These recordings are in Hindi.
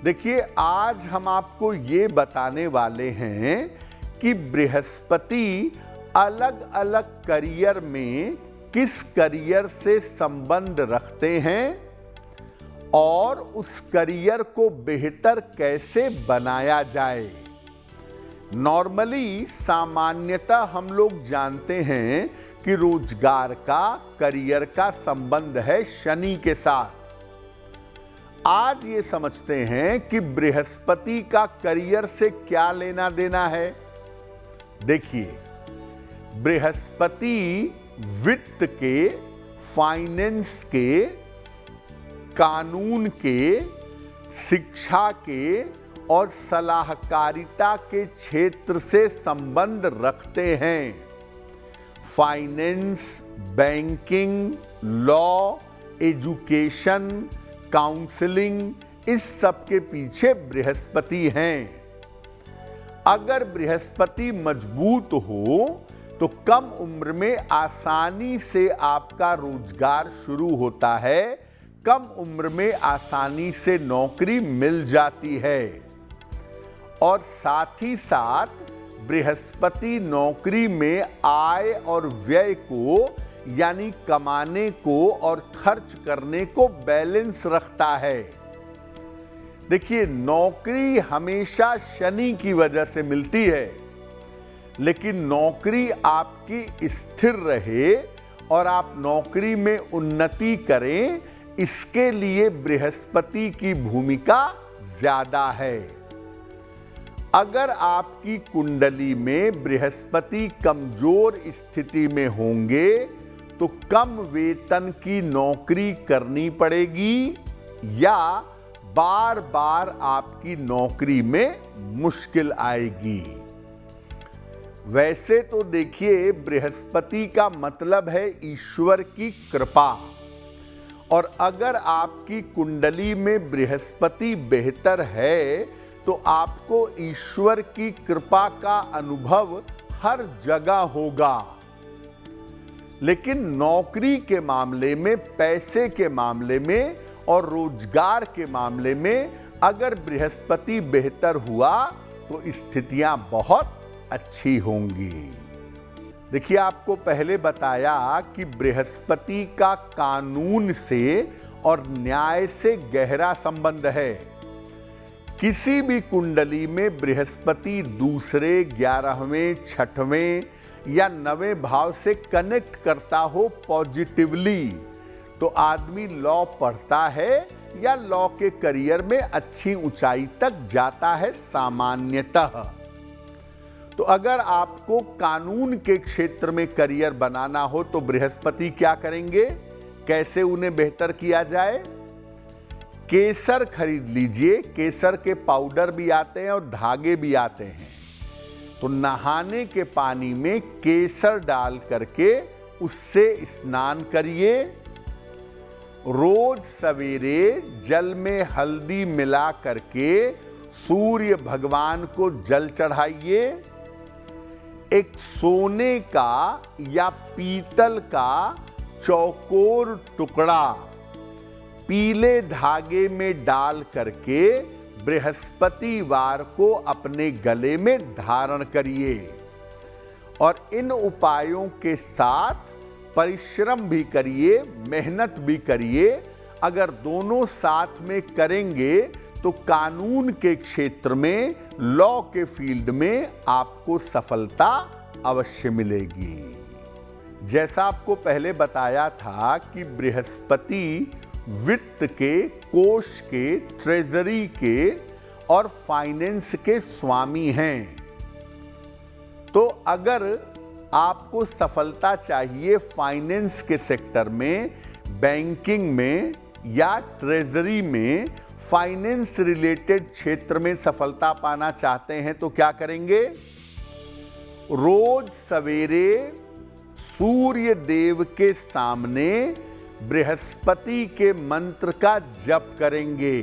देखिए, आज हम आपको ये बताने वाले हैं कि बृहस्पति अलग अलग करियर में किस करियर से संबंध रखते हैं और उस करियर को बेहतर कैसे बनाया जाए। नॉर्मली सामान्यतः हम लोग जानते हैं कि रोजगार का, करियर का संबंध है शनि के साथ। आज ये समझते हैं कि बृहस्पति का करियर से क्या लेना देना है। देखिए, बृहस्पति वित्त के, फाइनेंस के, कानून के, शिक्षा के और सलाहकारिता के क्षेत्र से संबंध रखते हैं। Finance, banking, law, education, counselling, इस सब के पीछे बृहस्पति हैं। अगर बृहस्पति मजबूत हो तो कम उम्र में आसानी से आपका रोजगार शुरू होता है, कम उम्र में आसानी से नौकरी मिल जाती है और साथ ही साथ बृहस्पति नौकरी में आय और व्यय को, यानी कमाने को और खर्च करने को बैलेंस रखता है। देखिए, नौकरी हमेशा शनि की वजह से मिलती है, लेकिन नौकरी आपकी स्थिर रहे और आप नौकरी में उन्नति करें, इसके लिए बृहस्पति की भूमिका ज्यादा है। अगर आपकी कुंडली में बृहस्पति कमजोर स्थिति में होंगे तो कम वेतन की नौकरी करनी पड़ेगी या बार बार आपकी नौकरी में मुश्किल आएगी। वैसे तो देखिए, बृहस्पति का मतलब है ईश्वर की कृपा, और अगर आपकी कुंडली में बृहस्पति बेहतर है तो आपको ईश्वर की कृपा का अनुभव हर जगह होगा। लेकिन नौकरी के मामले में, पैसे के मामले में और रोजगार के मामले में अगर बृहस्पति बेहतर हुआ तो स्थितियां बहुत अच्छी होंगी। देखिए, आपको पहले बताया कि बृहस्पति का कानून से और न्याय से गहरा संबंध है। किसी भी कुंडली में बृहस्पति दूसरे, 11वें, 6वें या 9वें भाव से कनेक्ट करता हो पॉजिटिवली, तो आदमी लॉ पढ़ता है या लॉ के करियर में अच्छी ऊंचाई तक जाता है सामान्यतः। तो अगर आपको कानून के क्षेत्र में करियर बनाना हो तो बृहस्पति क्या करेंगे, कैसे उन्हें बेहतर किया जाए। केसर खरीद लीजिए, केसर के पाउडर भी आते हैं और धागे भी आते हैं। तो नहाने के पानी में केसर डाल करके उससे स्नान करिए। रोज सवेरे जल में हल्दी मिला करके सूर्य भगवान को जल चढ़ाइए। एक सोने का या पीतल का चौकोर टुकड़ा पीले धागे में डाल करके बृहस्पतिवार को अपने गले में धारण करिए और इन उपायों के साथ परिश्रम भी करिए, मेहनत भी करिए। अगर दोनों साथ में करेंगे तो कानून के क्षेत्र में, लॉ के फील्ड में आपको सफलता अवश्य मिलेगी। जैसा आपको पहले बताया था कि बृहस्पति वित्त के, कोष के, ट्रेजरी के और फाइनेंस के स्वामी हैं। तो अगर आपको सफलता चाहिए फाइनेंस के सेक्टर में, बैंकिंग में या ट्रेजरी में, फाइनेंस रिलेटेड क्षेत्र में सफलता पाना चाहते हैं तो क्या करेंगे। रोज सवेरे सूर्य देव के सामने बृहस्पति के मंत्र का जप करेंगे।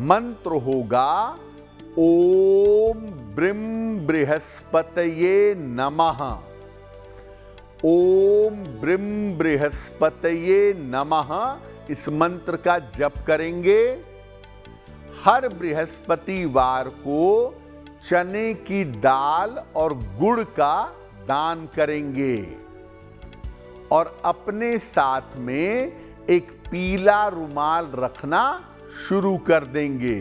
मंत्र होगा ओम ब्रीम बृहस्पतये नमः। ओम ब्रीम बृहस्पतये नमः, इस मंत्र का जप करेंगे। हर बृहस्पतिवार को चने की दाल और गुड़ का दान करेंगे और अपने साथ में एक पीला रुमाल रखना शुरू कर देंगे।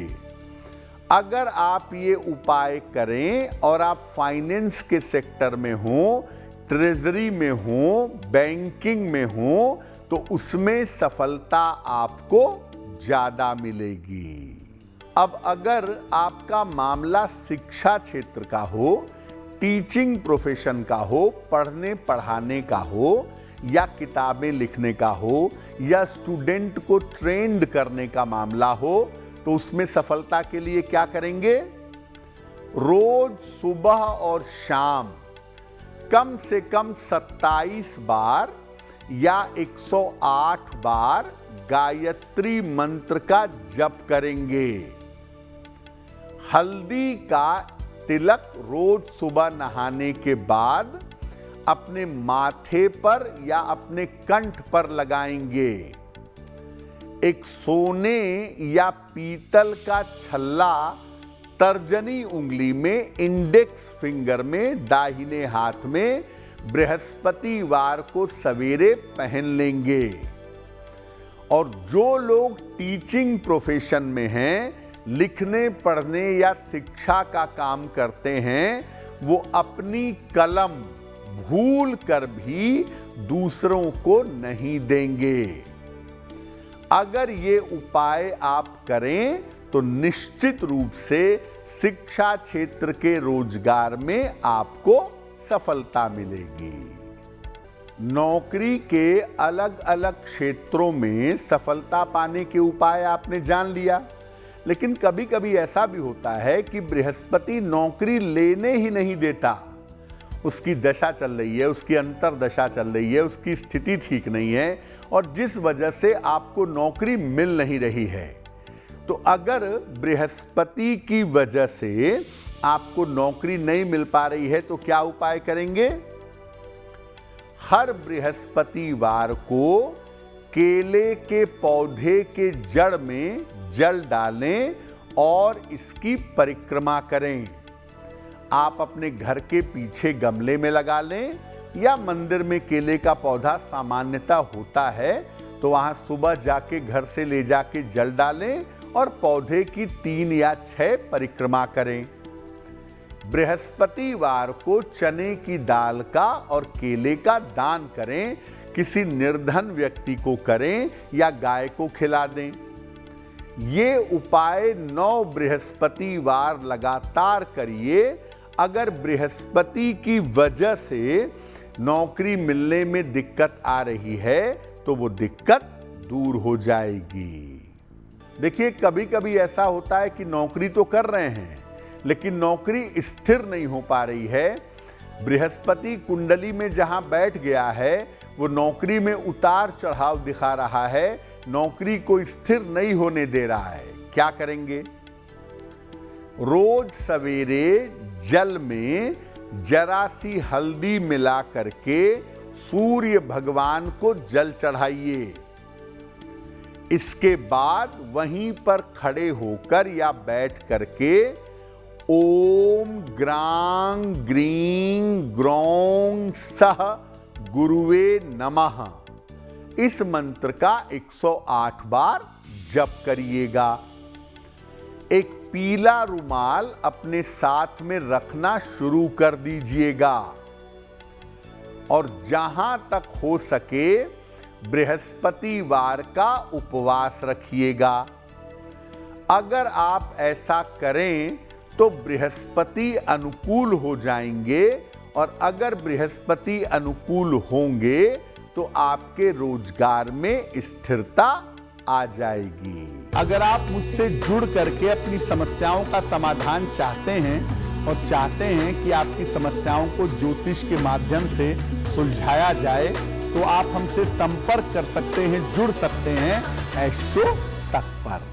अगर आप ये उपाय करें और आप फाइनेंस के सेक्टर में हो, ट्रेजरी में हो, बैंकिंग में हो, तो उसमें सफलता आपको ज्यादा मिलेगी। अब अगर आपका मामला शिक्षा क्षेत्र का हो, टीचिंग प्रोफेशन का हो, पढ़ने पढ़ाने का हो, या किताबें लिखने का हो, या स्टूडेंट को ट्रेंड करने का मामला हो, तो उसमें सफलता के लिए क्या करेंगे? रोज सुबह और शाम कम से कम 27 बार या 108 बार गायत्री मंत्र का जप करेंगे। हल्दी का तिलक रोज सुबह नहाने के बाद अपने माथे पर या अपने कंठ पर लगाएंगे। एक सोने या पीतल का छल्ला तर्जनी उंगली में, इंडेक्स फिंगर में, दाहिने हाथ में बृहस्पतिवार को सवेरे पहन लेंगे। और जो लोग टीचिंग प्रोफेशन में हैं, लिखने पढ़ने या शिक्षा का काम करते हैं, वो अपनी कलम भूल कर भी दूसरों को नहीं देंगे। अगर ये उपाय आप करें तो निश्चित रूप से शिक्षा क्षेत्र के रोजगार में आपको सफलता मिलेगी। नौकरी के अलग अलग क्षेत्रों में सफलता पाने के उपाय आपने जान लिया, लेकिन कभी कभी ऐसा भी होता है कि बृहस्पति नौकरी लेने ही नहीं देता। उसकी दशा चल रही है, उसकी अंतर्दशा चल रही है, उसकी स्थिति ठीक नहीं है, और जिस वजह से आपको नौकरी मिल नहीं रही है। तो अगर बृहस्पति की वजह से आपको नौकरी नहीं मिल पा रही है, तो क्या उपाय करेंगे? हर बृहस्पतिवार को केले के पौधे के जड़ में जल डालें और इसकी परिक्रमा करें। आप अपने घर के पीछे गमले में लगा लें, या मंदिर में केले का पौधा सामान्यतः होता है, तो वहां सुबह जाके घर से ले जाके जल डालें और पौधे की 3 या 6 परिक्रमा करें। बृहस्पतिवार को चने की दाल का और केले का दान करें। किसी निर्धन व्यक्ति को करें या गाय को खिला दें। ये उपाय 9 बृहस्पतिवार लगातार करिए। अगर बृहस्पति की वजह से नौकरी मिलने में दिक्कत आ रही है, तो वो दिक्कत दूर हो जाएगी। देखिए, कभी कभी ऐसा होता है कि नौकरी तो कर रहे हैं, लेकिन नौकरी स्थिर नहीं हो पा रही है। बृहस्पति कुंडली में जहां बैठ गया है, वो नौकरी में उतार चढ़ाव दिखा रहा है, नौकरी को स्थिर नहीं होने दे रहा है। क्या करेंगे? रोज सवेरे जल में जरा सी हल्दी मिला करके सूर्य भगवान को जल चढ़ाइए। इसके बाद वहीं पर खड़े होकर या बैठ करके ओम ग्रां ग्रीं ग्रौं सह गुरुवे नमः इस मंत्र का 108 बार जप करिएगा। एक पीला रुमाल अपने साथ में रखना शुरू कर दीजिएगा और जहां तक हो सके बृहस्पतिवार का उपवास रखिएगा। अगर आप ऐसा करें तो बृहस्पति अनुकूल हो जाएंगे, और अगर बृहस्पति अनुकूल होंगे तो आपके रोजगार में स्थिरता आ जाएगी। अगर आप मुझसे जुड़ करके अपनी समस्याओं का समाधान चाहते हैं और चाहते हैं कि आपकी समस्याओं को ज्योतिष के माध्यम से सुलझाया जाए, तो आप हमसे संपर्क कर सकते हैं, जुड़ सकते हैं एस्ट्रो तक पर।